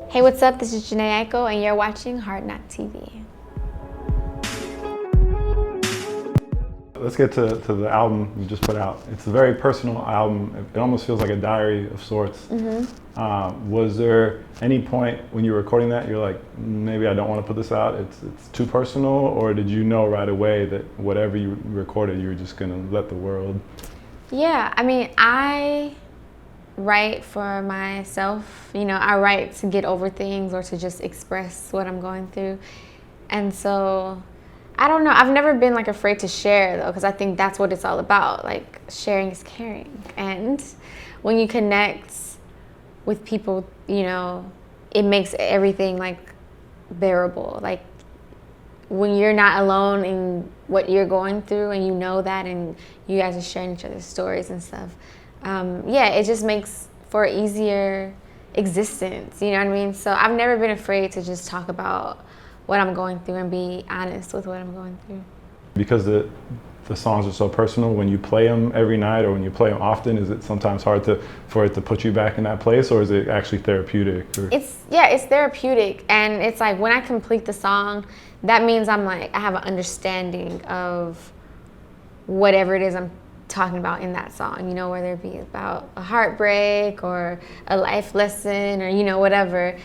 Hey, what's up? This is Jhene Aiko, and you're watching hardknocktv. Let's get to the album you just put out. It's a very personal album. It almost feels like a diary of sorts. Was there any point when you were recording that you're like, maybe I don't want to put this out, it's too personal, or did you know right away that whatever you recorded you were just going to let the world? Yeah, I mean, I write for myself. You know, I write to get over things or to just express what I'm going through. And so I don't know. I've never been like afraid to share though, because I think that's what it's all about. Like, sharing is caring. And when you connect with people, you know, it makes everything like bearable. Like, when you're not alone in what you're going through and you know that, and you guys are sharing each other's stories and stuff, yeah, it just makes for easier existence, you know what I mean? So I've never been afraid to just talk about what I'm going through and be honest with what I'm going through. Because the songs are so personal, when you play them every night or when you play them often, is it sometimes hard for it to put you back in that place, or is it actually therapeutic? Or? It's therapeutic, and it's like when I complete the song, that means I'm like, I have an understanding of whatever it is I'm talking about in that song, you know, whether it be about a heartbreak or a life lesson or, you know, whatever.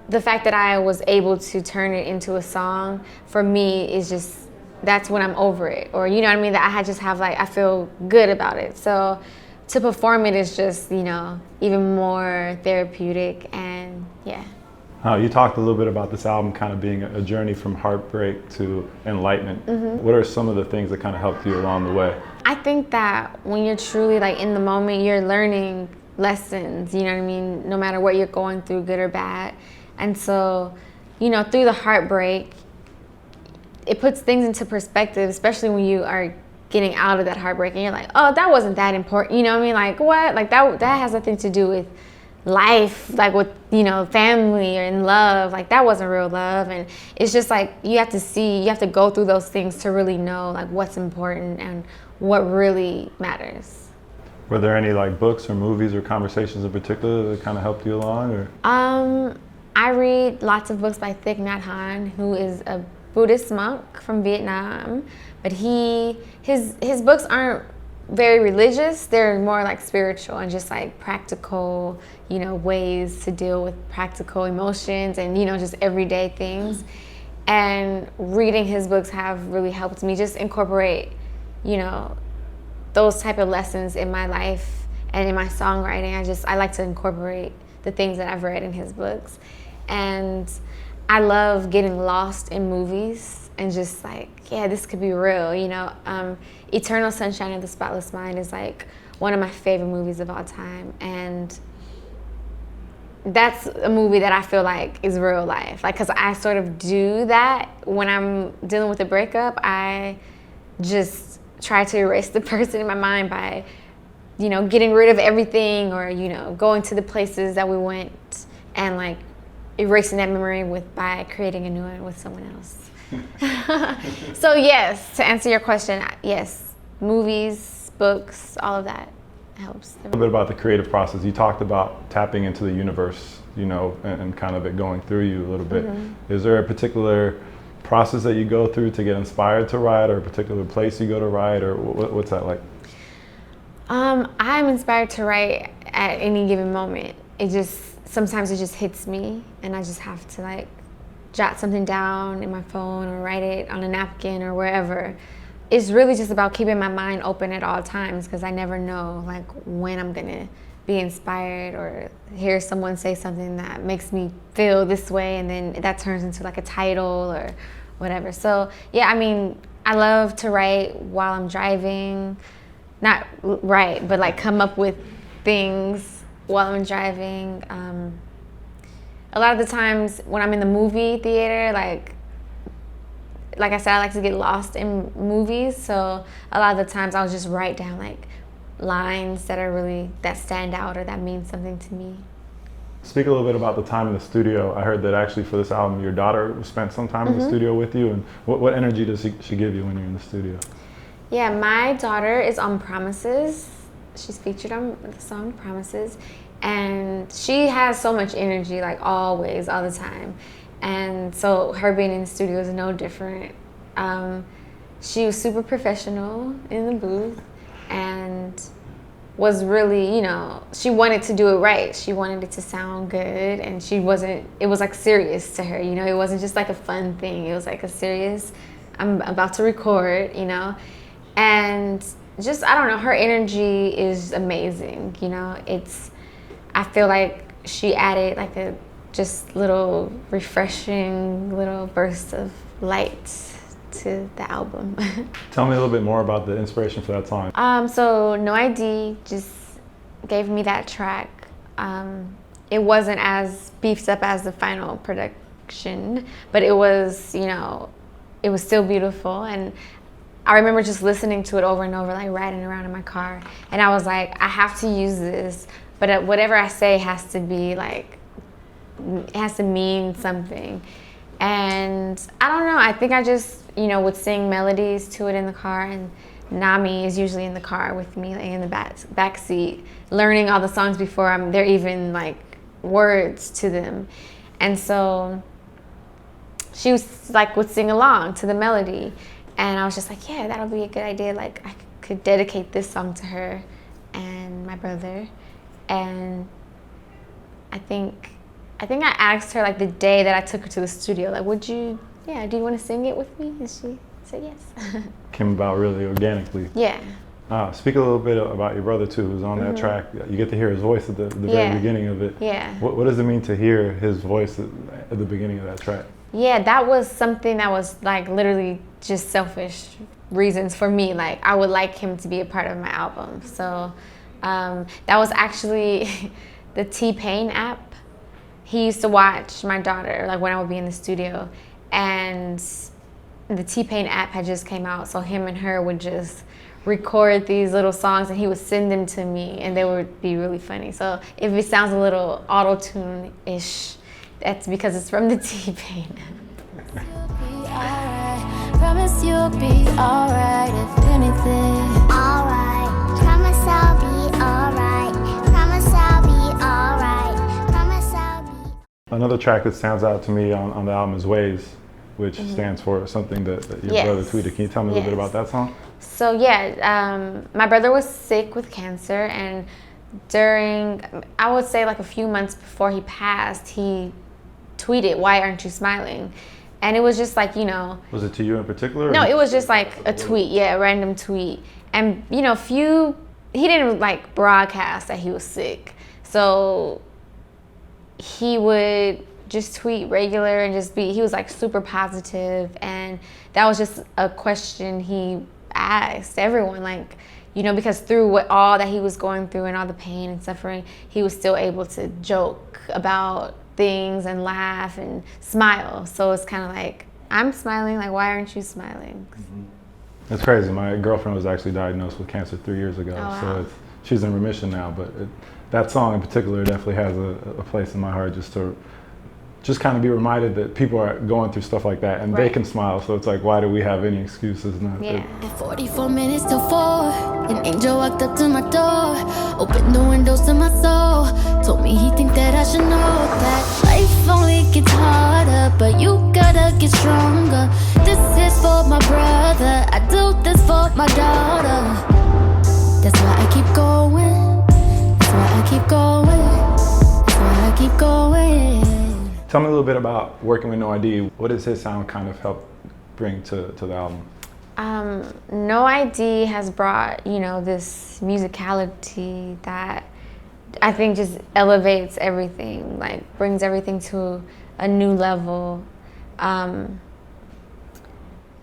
The fact that I was able to turn it into a song, for me, is just, that's when I'm over it. Or, you know what I mean? That I just have like, I feel good about it. So to perform it is just, you know, even more therapeutic, and yeah. You talked a little bit about this album kind of being a journey from heartbreak to enlightenment. What are some of the things that kind of helped you along the way? I think that when you're truly like in the moment, you're learning lessons, you know what I mean? No matter what you're going through, good or bad. And so, you know, through the heartbreak, it puts things into perspective, especially when you are getting out of that heartbreak and you're like, oh, that wasn't that important. You know what I mean? Like, what? Like that has nothing to do with life, like with, you know, family or in love. Like, that wasn't real love. And it's just like, you have to go through those things to really know like what's important and what really matters. Were there any like books or movies or conversations in particular that kind of helped you along? Or I read lots of books by Thich Nhat Hanh, who is a Buddhist monk from Vietnam, but his books aren't very religious. They're more like spiritual and just like practical, you know, ways to deal with practical emotions and, you know, just everyday things. And reading his books have really helped me just incorporate, you know, those type of lessons in my life and in my songwriting. I like to incorporate the things that I've read in his books. And I love getting lost in movies and just like, yeah, this could be real, you know. Eternal Sunshine of the Spotless Mind is like one of my favorite movies of all time. And that's a movie that I feel like is real life. Like, cause I sort of do that when I'm dealing with a breakup. I just try to erase the person in my mind by, you know, getting rid of everything, or, you know, going to the places that we went and like erasing that memory by creating a new one with someone else. So yes, to answer your question, yes, movies, books, all of that helps. A little bit about the creative process. You talked about tapping into the universe, you know, and kind of it going through you a little bit. Is there a particular process that you go through to get inspired to write, or a particular place you go to write, or what's that like? I'm inspired to write at any given moment. Sometimes it just hits me, and I just have to like jot something down in my phone or write it on a napkin or wherever. It's really just about keeping my mind open at all times, because I never know like when I'm gonna be inspired or hear someone say something that makes me feel this way, and then that turns into like a title or whatever. So yeah, I mean, I love to write while I'm driving. Not write, but like come up with things while I'm driving. A lot of the times when I'm in the movie theater, like I said, I like to get lost in movies. So a lot of the times I'll just write down like lines that stand out or that mean something to me. Speak a little bit about the time in the studio. I heard that actually for this album, your daughter spent some time in the studio with you. And what energy does she give you when you're in the studio? Yeah, my daughter is on Promises. She's featured on the song Promises. And she has so much energy, like always, all the time. And so her being in the studio is no different. She was super professional in the booth and was really, you know, she wanted to do it right. She wanted it to sound good, and it was like serious to her, you know. It wasn't just like a fun thing. It was like a serious, I'm about to record, you know. And just, I don't know, her energy is amazing, you know. I feel like she added like a just little refreshing little burst of light to the album. Tell me a little bit more about the inspiration for that song. So No ID just gave me that track. It wasn't as beefed up as the final production, but it was, you know, it was still beautiful. And I remember just listening to it over and over, like riding around in my car. And I was like, I have to use this, but whatever I say has to be like, it has to mean something. And I don't know, I think I just, you know, would sing melodies to it in the car, and Nami is usually in the car with me, like in the back seat, learning all the songs before they're even like words to them. And so she was like, would sing along to the melody. And I was just like, yeah, that'll be a good idea. Like I could dedicate this song to her and my brother. And I think I asked her like the day that I took her to the studio, like, do you want to sing it with me? And she said yes. Came about really organically. Yeah. Speak a little bit about your brother too, who's on that track. You get to hear his voice at the very beginning of it. Yeah. What does it mean to hear his voice at the beginning of that track? Yeah, that was something that was like literally just selfish reasons for me. Like I would like him to be a part of my album. So that was actually the T-Pain app. He used to watch my daughter, like when I would be in the studio, and the T-Pain app had just came out, so him and her would just record these little songs and he would send them to me, and they would be really funny. So if it sounds a little auto-tune-ish, that's because it's from the T-Pain app. Promise you'll be alright, if anything. Alright, promise I'll be alright. Promise I'll be alright. Promise I'll be. Another track that stands out to me on the album is W.A.Y.S, which stands for something that your brother tweeted. Can you tell me a little bit about that song? So yeah, my brother was sick with cancer, and during, I would say like a few months before he passed, he tweeted, "Why aren't you smiling?" And it was just like, you know. Was it to you in particular? No, it was just like a tweet, a random tweet. And you know, he didn't like broadcast that he was sick. So he would just tweet regular and he was like super positive, and that was just a question he asked everyone, like, you know, because through all that he was going through and all the pain and suffering, he was still able to joke about things and laugh and smile. So it's kind of like, I'm smiling, like, why aren't you smiling? It's crazy. My girlfriend was actually diagnosed with cancer 3 years ago. Oh, wow. So she's in remission now, but that song in particular definitely has a place in my heart, just kind of be reminded that people are going through stuff like that, and they can smile. So it's like, why do we have any excuses? At 44 minutes till 4, an angel walked up to my door, opened the windows to my soul, told me he think that I should know that life only gets harder, but you gotta get stronger. This is for my brother, I do this for my daughter. That's why I keep going. That's why I keep going. That's why I keep going. Tell me a little bit about working with No ID. What does his sound kind of help bring to the album? No ID has brought, you know, this musicality that I think just elevates everything, like brings everything to a new level. A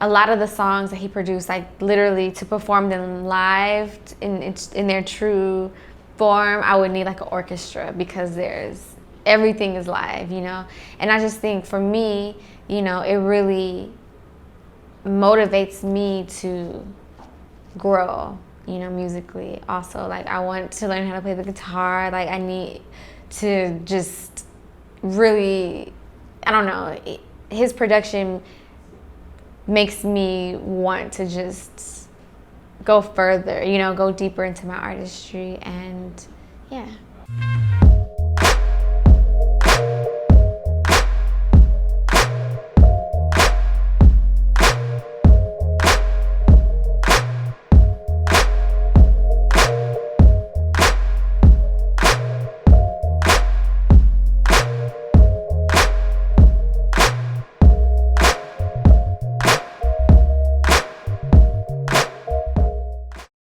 lot of the songs that he produced, like literally to perform them live in their true form, I would need like an orchestra, because everything is live, you know? And I just think for me, you know, it really motivates me to grow, you know, musically. Also, like, I want to learn how to play the guitar. Like, I need to just really, I don't know, his production makes me want to just go further, you know, go deeper into my artistry, and yeah.